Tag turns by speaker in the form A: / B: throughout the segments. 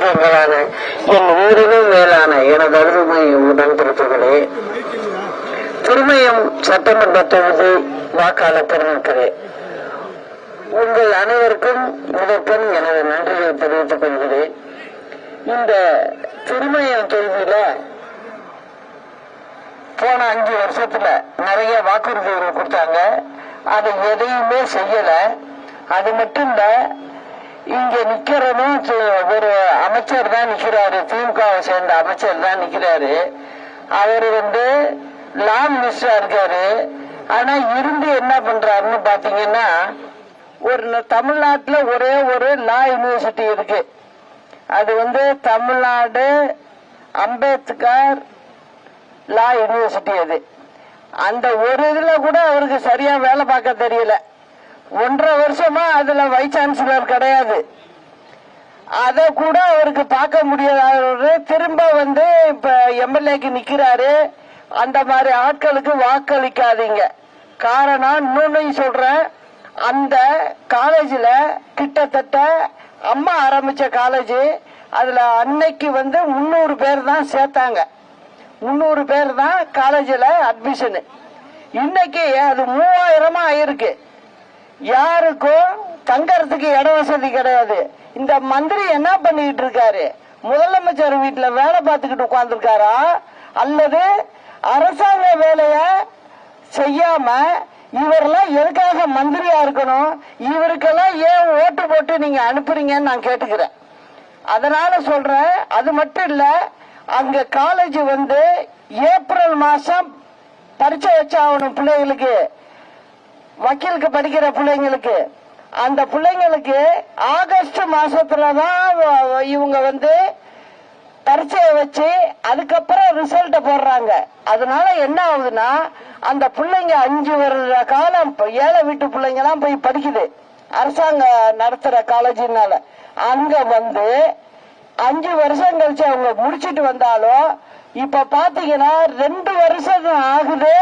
A: சொந்தங்களான என் ஊரிலும் மேலான எனது அருமை உடன்பிறப்புகளே, திருமயம் சட்டமன்ற தொகுதி வாக்காளர் பெருமக்களே, உங்கள் அனைவருக்கும் முதற்கண் எனது நன்றியை தெரிவித்துக் கொள்கிறேன். இந்த திருமயம் தொகுதியில போன 5 வருஷத்துல நிறைய வாக்குறுதிகள் கொடுத்தாங்க. அது எதையுமே செய்யல. அது மட்டும் இல்ல, இங்க நிக்கிறதும் ஒரு அமைச்சர் தான் நிக்கிறாரு, திமுகவை சேர்ந்த அமைச்சர் தான் நிக்கிறாரு. அவர் லா மினிஸ்டரா இருக்காரு. ஆனா இருந்து என்ன பண்றாருன்னு பாத்தீங்கன்னா, ஒரு தமிழ்நாட்டுல ஒரே ஒரு லா யூனிவர்சிட்டி இருக்கு. அது தமிழ்நாடு அம்பேத்கர் லா யூனிவர்சிட்டி. அது அந்த ஒரு இதுல கூட அவருக்கு சரியா வேலை பார்க்க தெரியல. 1.5 வருஷமா அதுல வைஸ் சான்சலர் கிடையாது. அத கூட அவருக்கு பார்க்க முடியாத. திரும்ப இப்ப எம்எல்ஏக்கு நிக்கிறாரு. அந்த மாதிரி ஆட்களுக்கு வாக்களிக்காதீங்க. காரணம் இன்னொன்னு சொல்றேன், அந்த காலேஜ்ல கிட்டத்தட்ட அம்மா ஆரம்பிச்ச காலேஜ், அதுல அன்னைக்கு 300 பேர் தான் சேர்த்தாங்க. 300 பேர் தான் காலேஜில் அட்மிஷன். இன்னைக்கு அது 3000 ஆயிருக்கு. யாருக்கும் தங்கறதுக்கு இட வசதி கிடையாது. இந்த மந்திரி என்ன பண்ணிட்டு இருக்காரு? முதலமைச்சர் வீட்டுல வேலை பார்த்துக்கிட்டு உட்கார்ந்துருக்காரா, அல்லது அரசாங்க வேலைய செய்யாம இவரெல்லாம் எதுக்காக மந்திரியா இருக்கணும்? இவருக்கெல்லாம் ஏன் ஓட்டு போட்டு நீங்க அனுப்புறீங்கன்னு நான் கேட்டுக்கிறேன். அதனால சொல்றேன். அது மட்டும் இல்ல, அங்க காலேஜ் ஏப்ரல் மாசம் பரீட்சை வச்சாகணும் பிள்ளைங்களுக்கு, வக்கீலுக்கு படிக்கிற பிள்ளைங்களுக்கு. அந்த பிள்ளைங்களுக்கு ஆகஸ்ட் மாசத்துலதான் இவங்க பரீட்சையை வச்சு அதுக்கப்புறம் ரிசல்ட் போடுறாங்க. அதனால என்ன ஆகுதுன்னா, அந்த பிள்ளைங்க 5 வருட காலம் ஏழை வீட்டு பிள்ளைங்க எல்லாம் போய் படிக்குது அரசாங்க நடத்துற காலேஜினால. அங்க 5 வருஷம் கழிச்சு அவங்க முடிச்சிட்டு வந்தாலும் இப்ப பாத்தீங்கன்னா 2 வருஷம் ஆகுது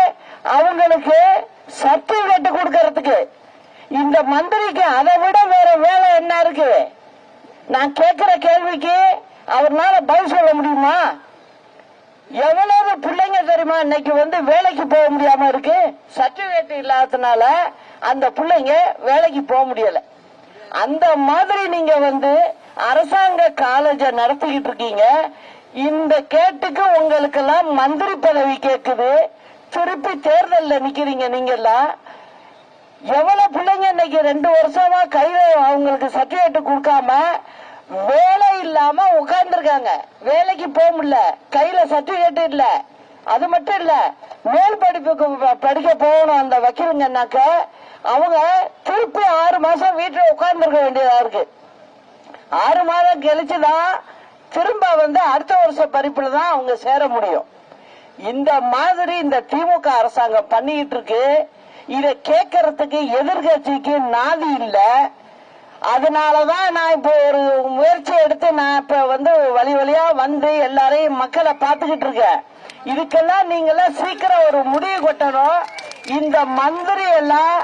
A: அவங்களுக்கு சர்டிபிகேட் கொடுக்கறதுக்கு. இந்த மந்திரிக்கு அதை விட வேற வேலை என்ன இருக்கு? நான் கேட்கிற கேள்விக்கு அவர்னால பதில் சொல்ல முடியுமா? எவ்வளவு பிள்ளைங்க தெரியுமா இன்னைக்கு வேலைக்கு போக முடியாம இருக்கு? சர்டிபிகேட் இல்லாததுனால அந்த பிள்ளைங்க வேலைக்கு போக முடியல. அந்த மாதிரி நீங்க அரசாங்க காலேஜ நடத்திக்கிட்டு இருக்கீங்க. இந்த கேட்டுக்கு உங்களுக்கு எல்லாம் மந்திரி பதவி கேக்குது. திருப்பி தேர்தல்ல நிக்கிறீங்க. நீங்க எல்லாம் எவ்வளவு பிள்ளைங்க இன்னைக்கு 2 வருஷமா கையில அவங்களுக்கு சர்டிபிகேட் கொடுக்காம வேலை இல்லாம உட்கார்ந்து இருக்காங்க. வேலைக்கு போக முடியல, கையில சர்டிபிகேட் இல்ல. அது மட்டும் இல்ல, மேல் படிப்புக்கு படிக்க போகணும் அந்த வக்கீலுங்கன்னாக்க அவங்க திருப்பி 6 மாசம் வீட்டுல உட்கார்ந்து இருக்க வேண்டியதா இருக்கு. 6 மாதம் கழிச்சுதான் திரும்ப அடுத்த வருஷ படிப்புல தான் அவங்க சேர முடியும். இந்த மாதிரி இந்த திமுக அரசாங்கம் பண்ணிட்டு இருக்கு. இத கேட்கறதுக்கு எதிர்கட்சிக்கு நாதி இல்ல. அதனாலதான் நான் இப்ப ஒரு முயற்சி எடுத்து நான் இப்ப வழி வழியா எல்லாரையும் மக்களை பார்த்துக்கிட்டு இருக்கேன். இதுக்கெல்லாம் நீங்க எல்லாம் சீக்கிரம் ஒரு முடிவு கொட்டணும். இந்த மந்திரி எல்லாம்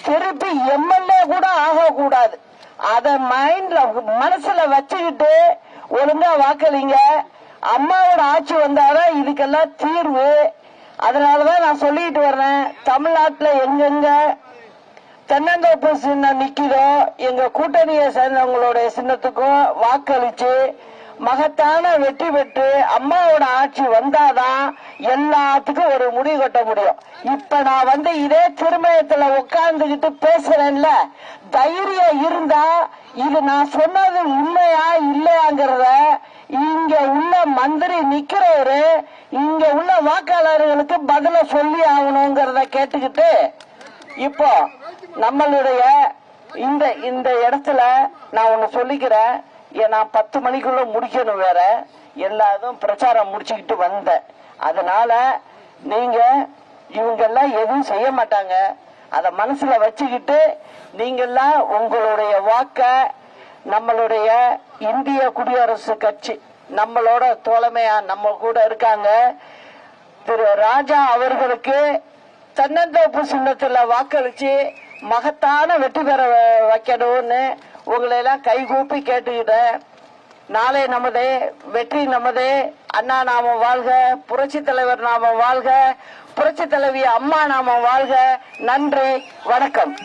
A: திருப்பி எம்எல்ஏ கூட ஆகக்கூடாது. அத மைண்ட்ல மனசுல வச்சுக்கிட்டு ஒழுங்கா வாக்களிங்க. அம்மாவோட ஆட்சி வந்தாதான் இதுக்கெல்லாம் தீர்வு. அதனாலதான் நான் சொல்லிட்டு வர்றேன், தமிழ்நாட்டுல எங்கெங்க தென்னந்தோப்பு சின்னம் நிக்குதோ எங்க கூட்டணியை சேர்ந்தவங்களுடைய சின்னத்துக்கும் வாக்களிச்சு மகத்தான வெற்றி பெற்று அம்மாவோட ஆட்சி வந்தாதான் எல்லாத்துக்கும் ஒரு முடிவு கட்ட முடியும். இப்ப நான் இதே திருமயத்துல உட்கார்ந்துகிட்டு பேசுறேன்ல, தைரியம் இருந்தா இது நான் சொன்னது உண்மையா இல்லையாங்கிறத இங்க உள்ள மந்திரி நிக்கிறவரு இங்க உள்ள வாக்காளர்களுக்கு பதில சொல்லி ஆகணுங்கிறத கேட்டுக்கிட்டு, இப்போ நம்மளுடைய இந்த இடத்துல நான் ஒண்ணு சொல்லிக்கிறேன். நான் 10 மணிக்குள்ள முடிக்கணும். வேற எல்லாரும் பிரச்சாரம் முடிச்சுக்கிட்டு வந்தேன். அதனால நீங்க இவங்க எல்லாம் எதுவும் செய்ய மாட்டாங்க. அத மனசுல வச்சுக்கிட்டு நீங்க எல்லாம் உங்களுடைய வாக்க நம்மளுடைய இந்திய குடியரசு கட்சி நம்மளோட தோழமையா நம்ம கூட இருக்காங்க திரு ராஜா அவர்களுக்கு தென்னந்தோப்பு சின்னத்துல வாக்களிச்சு மகத்தான வெற்றி பெற வைக்கணும்னு உங்களை எல்லாம் கைகூப்பி கேட்டுக்கிட்டேன். நாளை நமதே, வெற்றி நமதே. அண்ணா நாமம் வாழ்க, புரட்சி தலைவர் நாமம் வாழ்க, புரட்சி தலைவி அம்மா நாமம் வாழ்க. நன்றி, வணக்கம்.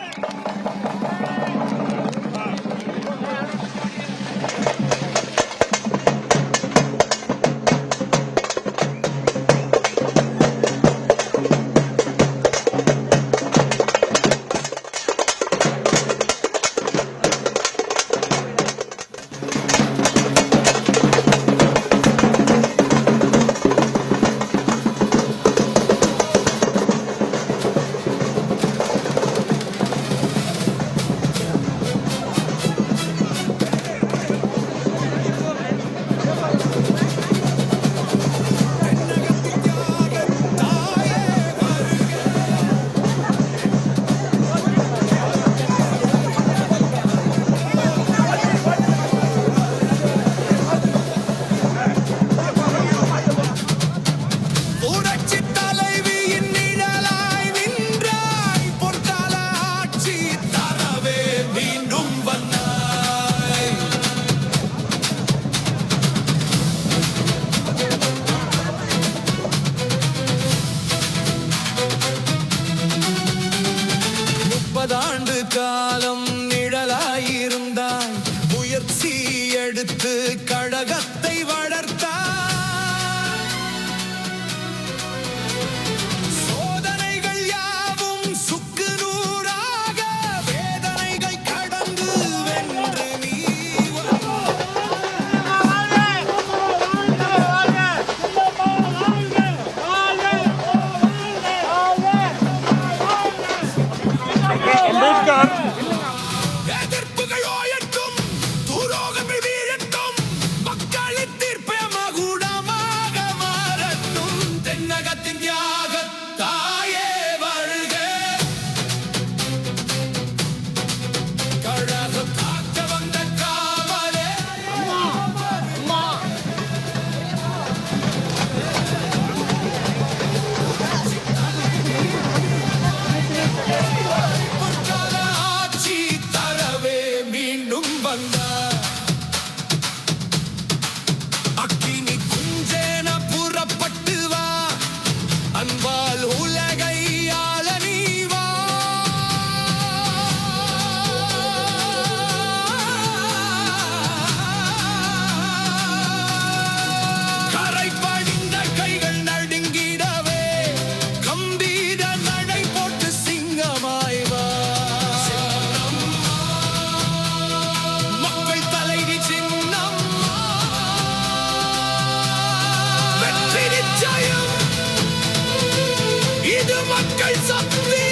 B: ஆண்டு காலம் நிழலாயிருந்தாய், முயற்சி எடுத்து கழகத்தை வளர்த்தாய். சோதனைகள் யாவும் சுக்கு நூறாக, வேதனைகள் கடந்து வென்று நீ எதிர்ப்புகள் ஓயட்டும், துரோகங்கள் வீழட்டும், மக்களின் தீர்ப்பே மகுடமாக மாறட்டும். தென்னகத்தின் தியாக தாயே வாழ்க, கழகம் காக்க வந்த காவலே அம்மா. அக்கினி குஞ்சேன புறப்பட்டு வா, அன்பால் உலகை ஆள நீ வா. கரை படிந்த கைகள் நடுங்கிடவே, கம்பீர நடை போட்டு சிங்கமாய் வா. மக்கள் தலைவி சின்னம், வெற்றி நிச்சயம், இது மக்கள் சக்தி.